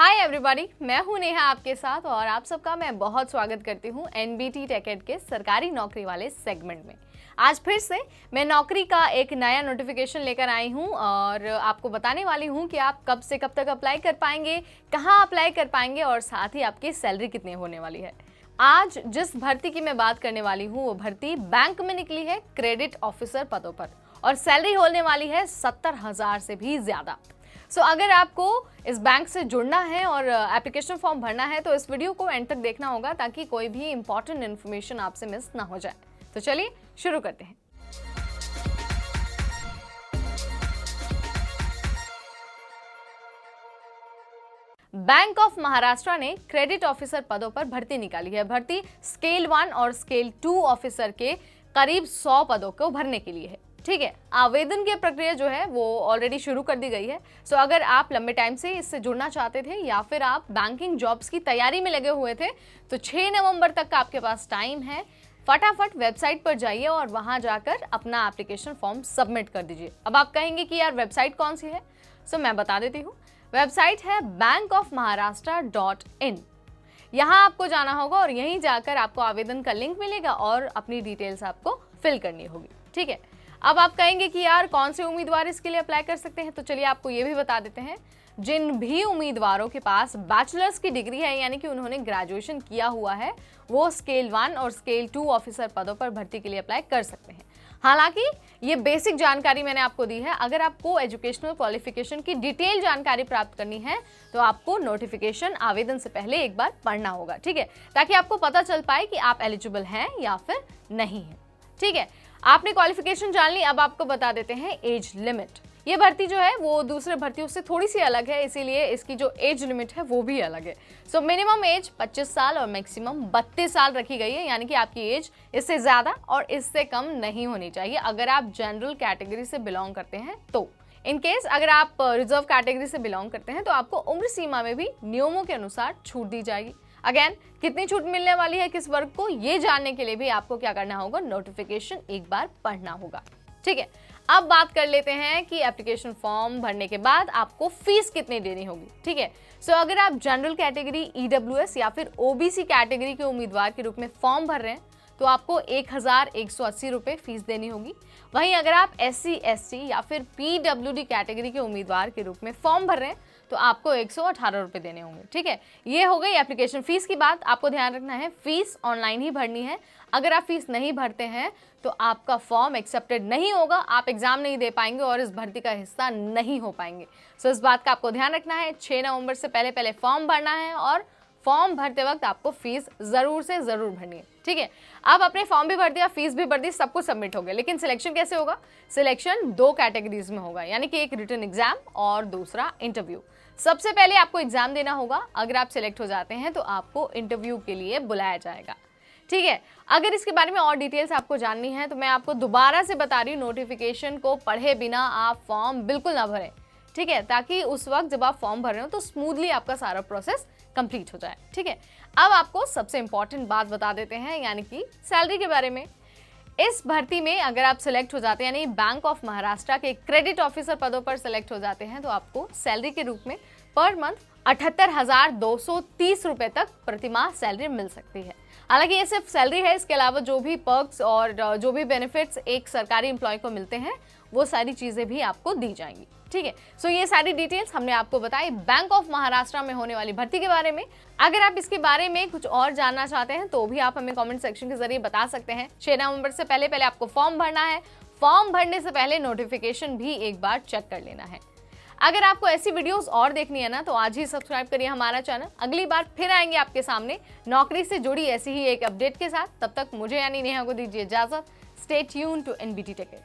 Hi everybody, मैं हूं नेहा आपके साथ और आप सबका मैं बहुत स्वागत करती हूं एनबीटी टेकेड के सरकारी नौकरी वाले सेगमेंट में। आज फिर से मैं नौकरी का एक नया नोटिफिकेशन लेकर आई हूं और आपको बताने वाली हूं कि आप कब से कब तक अप्लाई कर पाएंगे, कहां अप्लाई कर पाएंगे और साथ ही आपकी सैलरी कितनी होने वाली है। आज जिस भर्ती की मैं बात करने वाली हूँ वो भर्ती बैंक में निकली है क्रेडिट ऑफिसर पदों पर और सैलरी होने वाली है 70,000 से भी ज्यादा। अगर आपको इस बैंक से जुड़ना है और एप्लीकेशन फॉर्म भरना है तो इस वीडियो को एंड तक देखना होगा ताकि कोई भी इंपॉर्टेंट इन्फॉर्मेशन आपसे मिस ना हो जाए। तो चलिए शुरू करते हैं। बैंक ऑफ महाराष्ट्र ने क्रेडिट ऑफिसर पदों पर भर्ती निकाली है। भर्ती स्केल 1 और स्केल 2 ऑफिसर के करीब 100 पदों को भरने के लिए है। ठीक है, आवेदन की प्रक्रिया जो है वो ऑलरेडी शुरू कर दी गई है। अगर आप लंबे टाइम से इससे जुड़ना चाहते थे या फिर आप बैंकिंग जॉब्स की तैयारी में लगे हुए थे तो 6 नवंबर तक का आपके पास टाइम है। फटाफट वेबसाइट पर जाइए और वहां जाकर अपना एप्लीकेशन फॉर्म सबमिट कर दीजिए। अब आप कहेंगे कि यार वेबसाइट कौन सी है, मैं बता देती हूँ। वेबसाइट है bankofmaharashtra.in। यहाँ आपको जाना होगा और यहीं जाकर आपको आवेदन का लिंक मिलेगा और अपनी डिटेल्स आपको फिल करनी होगी। ठीक है, अब आप कहेंगे कि यार कौन से उम्मीदवार इसके लिए अप्लाई कर सकते हैं, तो चलिए आपको ये भी बता देते हैं। जिन भी उम्मीदवारों के पास बैचलर्स की डिग्री है यानी कि उन्होंने ग्रेजुएशन किया हुआ है वो स्केल 1 और स्केल 2 ऑफिसर पदों पर भर्ती के लिए अप्लाई कर सकते हैं। हालांकि ये बेसिक जानकारी मैंने आपको दी है। अगर आपको एजुकेशनल क्वालिफिकेशन की डिटेल जानकारी प्राप्त करनी है तो आपको नोटिफिकेशन आवेदन से पहले एक बार पढ़ना होगा। ठीक है, ताकि आपको पता चल पाए कि आप एलिजिबल हैं या फिर नहीं है। ठीक है, आपने क्वालिफिकेशन जान ली। अब आपको बता देते हैं एज लिमिट। ये भर्ती जो है वो दूसरे भर्तियों से थोड़ी सी अलग है, इसीलिए इसकी जो एज लिमिट है वो भी अलग है। मिनिमम एज 25 साल और मैक्सिमम 32 साल रखी गई है, यानी कि आपकी एज इससे ज्यादा और इससे कम नहीं होनी चाहिए अगर आप जनरल कैटेगरी से बिलोंग करते हैं तो। इन केस अगर आप रिजर्व कैटेगरी से बिलोंग करते हैं तो आपको उम्र सीमा में भी नियमों के अनुसार छूट दी जाएगी। अगेन, कितनी छूट मिलने वाली है किस वर्ग को, ये जानने के लिए भी आपको क्या करना होगा, नोटिफिकेशन एक बार पढ़ना होगा। ठीक है, अब बात कर लेते हैं कि एप्लीकेशन फॉर्म भरने के बाद आपको फीस कितनी देनी होगी। ठीक है, अगर आप जनरल कैटेगरी, ईडब्ल्यूएस या फिर ओबीसी कैटेगरी के उम्मीदवार के रूप में फॉर्म भर रहे हैं तो आपको 1,180 रुपये फीस देनी होगी। वहीं अगर आप SC, ST या फिर PWD कैटेगरी के उम्मीदवार के रूप में फॉर्म भर रहे हैं तो आपको 118 रुपये देने होंगे। ठीक है, ये हो गई एप्लीकेशन फीस की बात। आपको ध्यान रखना है फीस ऑनलाइन ही भरनी है। अगर आप फीस नहीं भरते हैं तो आपका फॉर्म एक्सेप्टेड नहीं होगा, आप एग्जाम नहीं दे पाएंगे और इस भर्ती का हिस्सा नहीं हो पाएंगे। इस बात का आपको ध्यान रखना है। 6 नवंबर से पहले फॉर्म भरना है और फॉर्म भरते वक्त आपको फीस जरूर से जरूर भरनी है। ठीक है, आप अपने फॉर्म भी भर दिया, फीस भी भर दी, सब कुछ सबमिट हो गया, लेकिन सिलेक्शन कैसे होगा? सिलेक्शन 2 कैटेगरीज में होगा, यानी कि एक रिटन एग्जाम और दूसरा इंटरव्यू। सबसे पहले आपको एग्जाम देना होगा। अगर आप सिलेक्ट हो जाते हैं तो आपको इंटरव्यू के लिए बुलाया जाएगा। ठीक है, अगर इसके बारे में और डिटेल्स आपको जाननी है तो मैं आपको दोबारा से बता रही हूँ, नोटिफिकेशन को पढ़े बिना आप फॉर्म बिल्कुल ना भरें। ठीक है, ताकि उस वक्त जब आप फॉर्म भर रहे हो तो स्मूथली आपका सारा प्रोसेस कंप्लीट हो जाए। ठीक है, अब आपको सबसे इंपॉर्टेंट बात बता देते हैं, यानी कि सैलरी के बारे में। इस भर्ती में अगर आप सिलेक्ट हो जाते हैं, यानी बैंक ऑफ महाराष्ट्र के क्रेडिट ऑफिसर पदों पर सिलेक्ट हो जाते हैं तो आपको सैलरी के रूप में पर मंथ 78,230 रुपए तक प्रतिमाह सैलरी मिल सकती है। हालांकि ये सिर्फ सैलरी है, इसके अलावा जो भी पर्क्स और जो भी बेनिफिट्स एक सरकारी एम्प्लॉय को मिलते हैं वो सारी चीजें भी आपको दी जाएंगी। ठीक है, ये सारी डिटेल्स हमने आपको बताई बैंक ऑफ महाराष्ट्र में होने वाली भर्ती के बारे में। अगर आप इसके बारे में कुछ और जानना चाहते हैं तो भी आप हमें कमेंट सेक्शन के जरिए बता सकते हैं। 6 नवंबर से पहले आपको फॉर्म भरना है। फॉर्म भरने से पहले नोटिफिकेशन भी एक बार चेक कर लेना है। अगर आपको ऐसी वीडियोस और देखनी है ना तो आज ही सब्सक्राइब करिए हमारा चैनल। अगली बार फिर आएंगे आपके सामने नौकरी से जुड़ी ऐसी ही एक अपडेट के साथ। तब तक मुझे यानी नेहा को दीजिए इजाजत। Stay tuned to NBT टेकेड।